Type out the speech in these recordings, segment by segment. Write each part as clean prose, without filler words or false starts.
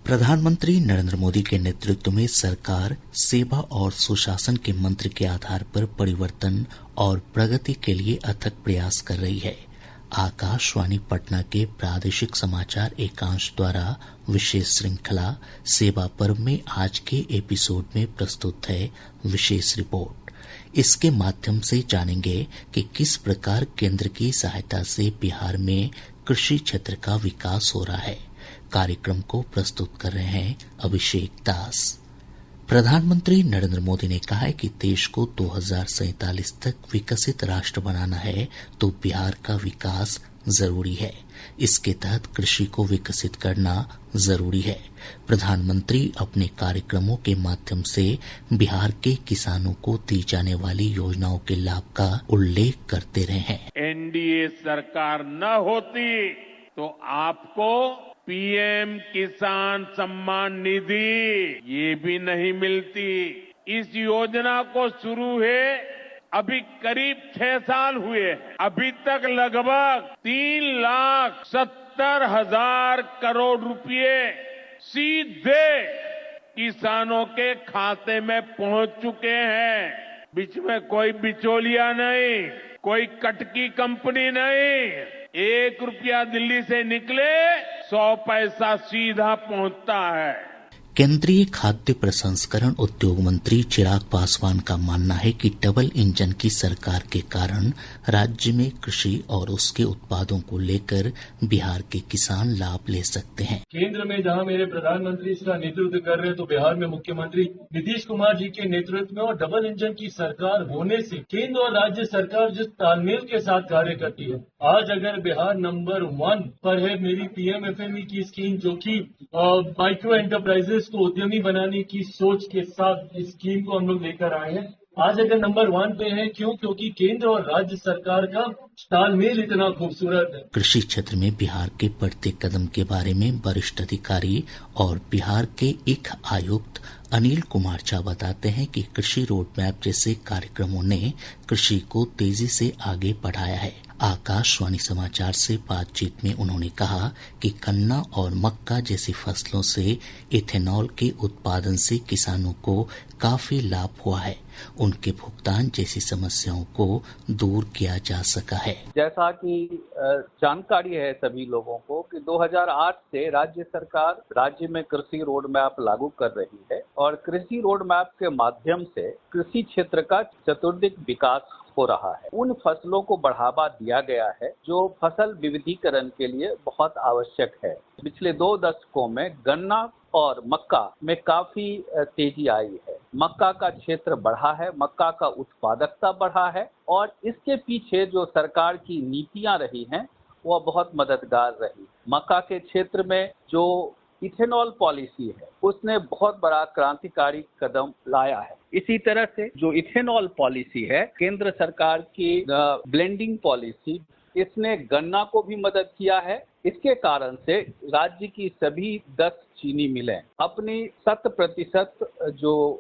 प्रधानमंत्री नरेंद्र मोदी के नेतृत्व में सरकार सेवा और सुशासन के मंत्र के आधार पर परिवर्तन और प्रगति के लिए अथक प्रयास कर रही है। आकाशवाणी पटना के प्रादेशिक समाचार एकांश द्वारा विशेष श्रृंखला सेवा पर्व में आज के एपिसोड में प्रस्तुत है विशेष रिपोर्ट। इसके माध्यम से जानेंगे कि किस प्रकार केंद्र की सहायता से बिहार में कृषि क्षेत्र का विकास हो रहा है। कार्यक्रम को प्रस्तुत कर रहे हैं अभिषेक दास। प्रधानमंत्री नरेंद्र मोदी ने कहा है कि देश को 2047 तक विकसित राष्ट्र बनाना है तो बिहार का विकास जरूरी है। इसके तहत कृषि को विकसित करना जरूरी है। प्रधानमंत्री अपने कार्यक्रमों के माध्यम से बिहार के किसानों को दी जाने वाली योजनाओं के लाभ का उल्लेख करते रहे हैं। एनडीए सरकार न होती तो आपको पीएम किसान सम्मान निधि ये भी नहीं मिलती। इस योजना को शुरू हुए अभी करीब 6 साल हुए हैं। अभी तक लगभग 3,70,000 करोड़ रुपए सीधे किसानों के खाते में पहुंच चुके हैं। बीच में कोई बिचौलिया नहीं, कोई कटकी कंपनी नहीं। 1 रुपया दिल्ली से निकले 100 पैसा सीधा पहुंचता है। केंद्रीय खाद्य प्रसंस्करण उद्योग मंत्री चिराग पासवान का मानना है कि डबल इंजन की सरकार के कारण राज्य में कृषि और उसके उत्पादों को लेकर बिहार के किसान लाभ ले सकते हैं। केंद्र में जहां मेरे प्रधानमंत्री इसका नेतृत्व कर रहे हैं तो बिहार में मुख्यमंत्री नीतीश कुमार जी के नेतृत्व में और डबल इंजन की सरकार होने से केंद्र और राज्य सरकार जिस तालमेल के साथ कार्य करती है, आज अगर बिहार नंबर 1 पर है मेरी पीएमएफएमई की स्कीम, जो की माइक्रो एंटरप्राइजेस को उद्यमी बनाने की सोच के साथ इस स्कीम को हम लोग लेकर आए हैं। आज अगर नंबर 1 पे है, क्योंकि केंद्र और राज्य सरकार का तालमेल इतना खूबसूरत है। कृषि क्षेत्र में बिहार के बढ़ते कदम के बारे में वरिष्ठ अधिकारी और बिहार के एक आयुक्त अनिल कुमार झा बताते हैं कि कृषि रोड मैप जैसे कार्यक्रमों ने कृषि को तेजी से आगे बढ़ाया है। आकाशवाणी समाचार से बातचीत में उन्होंने कहा कि गन्ना और मक्का जैसी फसलों से इथेनॉल के उत्पादन से किसानों को काफी लाभ हुआ है। उनके भुगतान जैसी समस्याओं को दूर किया जा सका है। जैसा कि जानकारी है सभी लोगों को कि 2008 से राज्य सरकार राज्य में कृषि रोड मैप लागू कर रही है और कृषि रोड मैप के माध्यम से कृषि क्षेत्र का चतुर्दिक विकास हो रहा है। उन फसलों को बढ़ावा दिया गया है जो फसल विविधीकरण के लिए बहुत आवश्यक है। पिछले 2 दशकों में गन्ना और मक्का में काफी तेजी आई है। मक्का का क्षेत्र बढ़ा है, मक्का का उत्पादकता बढ़ा है और इसके पीछे जो सरकार की नीतियां रही हैं वह बहुत मददगार रही। मक्का के क्षेत्र में जो इथेनॉल पॉलिसी है उसने बहुत बड़ा क्रांतिकारी कदम लाया है। इसी तरह से जो इथेनॉल पॉलिसी है केंद्र सरकार की ब्लेंडिंग पॉलिसी, इसने गन्ना को भी मदद किया है। इसके कारण से राज्य की सभी 10 चीनी मिलें अपनी 100% जो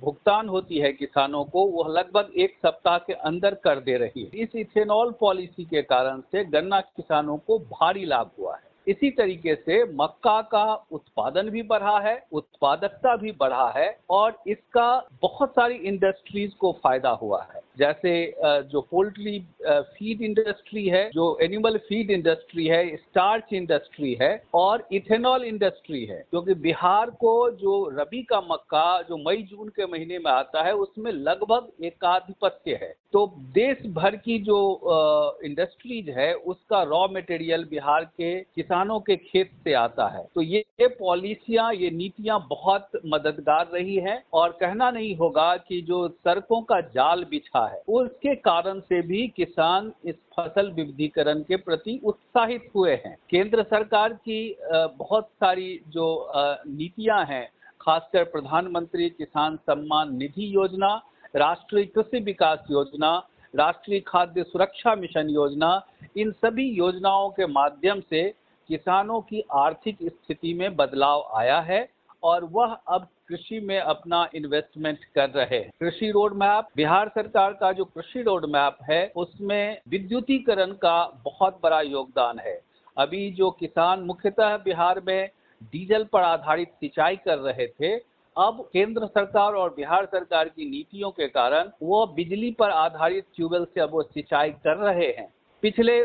भुगतान होती है किसानों को वह लगभग 1 सप्ताह के अंदर कर दे रही है। इस इथेनॉल पॉलिसी के कारण से गन्ना किसानों को भारी लाभ हुआ है। इसी तरीके से मक्का का उत्पादन भी बढ़ा है, उत्पादकता भी बढ़ा है और इसका बहुत सारी इंडस्ट्रीज को फायदा हुआ है। जैसे जो पोल्ट्री फीड इंडस्ट्री है, जो एनिमल फीड इंडस्ट्री है, स्टार्च इंडस्ट्री है और इथेनॉल इंडस्ट्री है। क्योंकि बिहार को जो रबी का मक्का जो मई जून के महीने में आता है उसमें लगभग एकाधिपत्य है। तो देश भर की जो इंडस्ट्रीज है उसका रॉ मटेरियल बिहार के किसानों के खेत से आता है। तो ये पॉलिसियां, ये नीतियां बहुत मददगार रही हैं और कहना नहीं होगा कि जो सड़कों का जाल बिछा है उसके कारण से भी किसान इस फसल विविधीकरण के प्रति उत्साहित हुए हैं। केंद्र सरकार की बहुत सारी जो नीतियां हैं, खासकर प्रधानमंत्री किसान सम्मान निधि योजना, राष्ट्रीय कृषि विकास योजना, राष्ट्रीय खाद्य सुरक्षा मिशन योजना, इन सभी योजनाओं के माध्यम से किसानों की आर्थिक स्थिति में बदलाव आया है और वह अब कृषि में अपना इन्वेस्टमेंट कर रहे हैं। कृषि रोड मैप, बिहार सरकार का जो कृषि रोड मैप है उसमें विद्युतीकरण का बहुत बड़ा योगदान है। अभी जो किसान मुख्यतः बिहार में डीजल पर आधारित सिंचाई कर रहे थे, अब केंद्र सरकार और बिहार सरकार की नीतियों के कारण वो बिजली पर आधारित ट्यूबवेल से अब वो सिंचाई कर रहे हैं। पिछले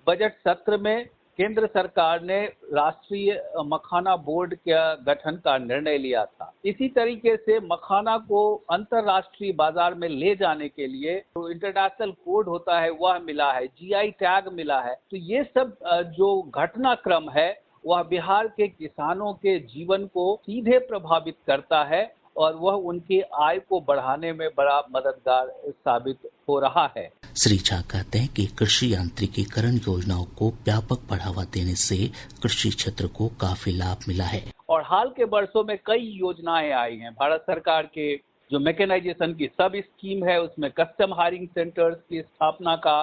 बजट सत्र में केंद्र सरकार ने राष्ट्रीय मखाना बोर्ड के गठन का निर्णय लिया था। इसी तरीके से मखाना को अंतर्राष्ट्रीय बाजार में ले जाने के लिए जो इंटरनेशनल कोड होता है वह मिला है, जीआई टैग मिला है। तो ये सब जो घटनाक्रम है वह बिहार के किसानों के जीवन को सीधे प्रभावित करता है और वह उनकी आय को बढ़ाने में बड़ा मददगार साबित हो रहा है। श्री झा कहते हैं कि कृषि यांत्रिकीकरण योजनाओं को व्यापक बढ़ावा देने से कृषि क्षेत्र को काफी लाभ मिला है और हाल के वर्षों में कई योजनाएं आई हैं। भारत सरकार के जो मैकेनाइजेशन की सब स्कीम है उसमें कस्टम हायरिंग सेंटर्स की स्थापना का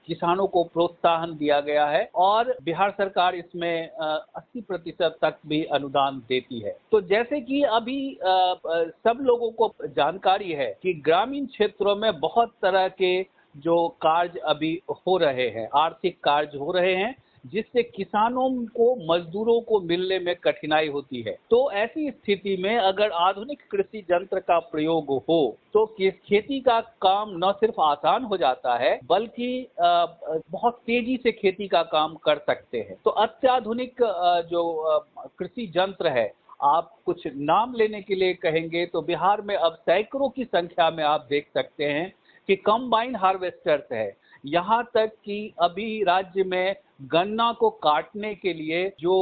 किसानों को प्रोत्साहन दिया गया है और बिहार सरकार इसमें 80% तक भी अनुदान देती है। तो जैसे कि अभी सब लोगों को जानकारी है कि ग्रामीण क्षेत्रों में बहुत तरह के जो कार्य अभी हो रहे हैं, आर्थिक कार्य हो रहे हैं, जिससे किसानों को मजदूरों को मिलने में कठिनाई होती है। तो ऐसी स्थिति में अगर आधुनिक कृषि यंत्र का प्रयोग हो तो खेती का काम न सिर्फ आसान हो जाता है बल्कि बहुत तेजी से खेती का काम कर सकते हैं। तो अत्याधुनिक जो कृषि यंत्र है, आप कुछ नाम लेने के लिए कहेंगे तो बिहार में अब सैकड़ों की संख्या में आप देख सकते हैं कि कंबाइन हार्वेस्टर्स है। यहाँ तक कि अभी राज्य में गन्ना को काटने के लिए जो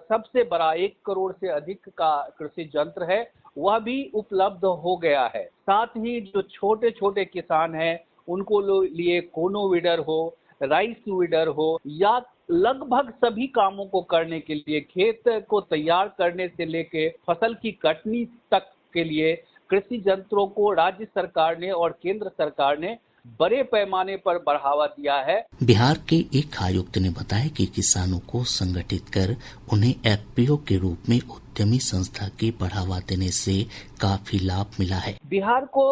सबसे बड़ा 1 करोड़ से अधिक का कृषि यंत्र है वह भी उपलब्ध हो गया है। साथ ही जो छोटे छोटे किसान हैं उनको लिए कोनो वीडर हो, राइस वीडर हो या लगभग सभी कामों को करने के लिए, खेत को तैयार करने से लेके फसल की कटनी तक के लिए कृषि यंत्रों को राज्य सरकार ने और केंद्र सरकार ने बड़े पैमाने पर बढ़ावा दिया है। बिहार के एक आयुक्त ने बताया कि किसानों को संगठित कर उन्हें एफपीओ के रूप में उद्यमी संस्था की बढ़ावा देने से काफी लाभ मिला है। बिहार को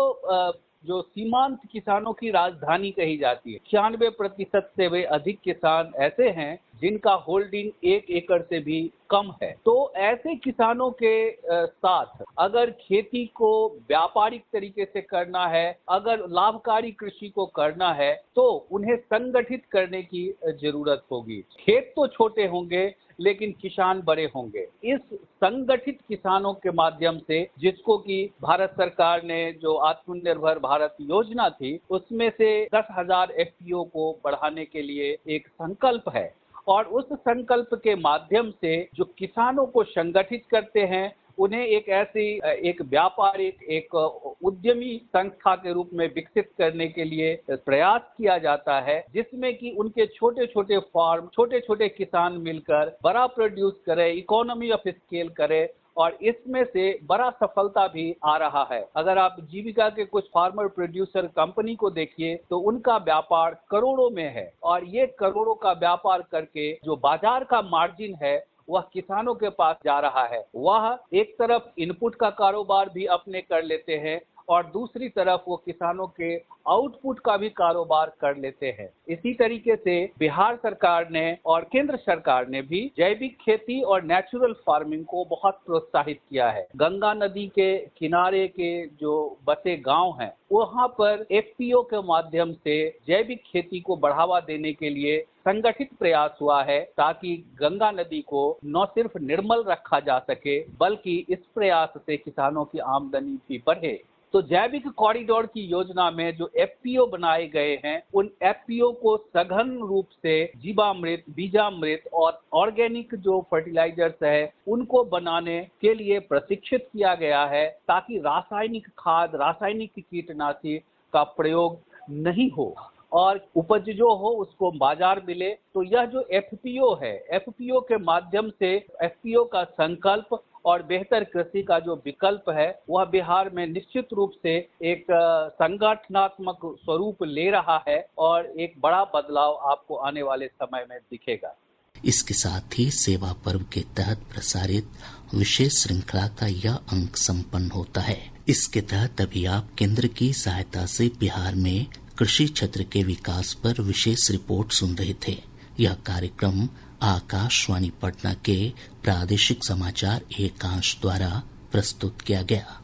जो सीमांत किसानों की राजधानी कही जाती है, 96% से वे अधिक किसान ऐसे हैं जिनका होल्डिंग 1 एकड़ से भी कम है। तो ऐसे किसानों के साथ अगर खेती को व्यापारिक तरीके से करना है, अगर लाभकारी कृषि को करना है तो उन्हें संगठित करने की जरूरत होगी। खेत तो छोटे होंगे लेकिन किसान बड़े होंगे। इस संगठित किसानों के माध्यम से, जिसको कि भारत सरकार ने जो आत्मनिर्भर भारत योजना थी उसमें से 10,000 एफपीओ को बढ़ाने के लिए एक संकल्प है और उस संकल्प के माध्यम से जो किसानों को संगठित करते हैं उन्हें एक व्यापारिक, एक उद्यमी संस्था के रूप में विकसित करने के लिए प्रयास किया जाता है, जिसमें कि उनके छोटे छोटे फार्म, छोटे छोटे किसान मिलकर बड़ा प्रोड्यूस करे, इकोनॉमी ऑफ स्केल करे और इसमें से बड़ा सफलता भी आ रहा है। अगर आप जीविका के कुछ फार्मर प्रोड्यूसर कंपनी को देखिए तो उनका व्यापार करोड़ों में है और ये करोड़ों का व्यापार करके जो बाजार का मार्जिन है वह किसानों के पास जा रहा है। वह एक तरफ इनपुट का कारोबार भी अपने कर लेते हैं और दूसरी तरफ वो किसानों के आउटपुट का भी कारोबार कर लेते हैं। इसी तरीके से बिहार सरकार ने और केंद्र सरकार ने भी जैविक खेती और नेचुरल फार्मिंग को बहुत प्रोत्साहित किया है। गंगा नदी के किनारे के जो बसे गांव हैं वहां पर एफपीओ के माध्यम से जैविक खेती को बढ़ावा देने के लिए संगठित प्रयास हुआ है ताकि गंगा नदी को न सिर्फ निर्मल रखा जा सके बल्कि इस प्रयास से किसानों की आमदनी भी बढ़े। तो जैविक कॉरिडोर की योजना में जो एफपीओ बनाए गए हैं उन एफपीओ को सघन रूप से जीवामृत, बीजामृत और ऑर्गेनिक जो फर्टिलाइजर्स है उनको बनाने के लिए प्रशिक्षित किया गया है ताकि रासायनिक खाद, रासायनिक कीटनाशी का प्रयोग नहीं हो और उपज जो हो उसको बाजार मिले। तो यह जो एफपीओ है, एफपीओ के माध्यम से एफपीओ का संकल्प और बेहतर कृषि का जो विकल्प है वह बिहार में निश्चित रूप से एक संगठनात्मक स्वरूप ले रहा है और एक बड़ा बदलाव आपको आने वाले समय में दिखेगा। इसके साथ ही सेवा पर्व के तहत प्रसारित विशेष श्रृंखला का यह अंक संपन्न होता है। इसके तहत अभी आप केंद्र की सहायता से बिहार में कृषि क्षेत्र के विकास पर विशेष रिपोर्ट सुन रहे थे। यह कार्यक्रम आकाशवाणी पटना के प्रादेशिक समाचार एकांश द्वारा प्रस्तुत किया गया।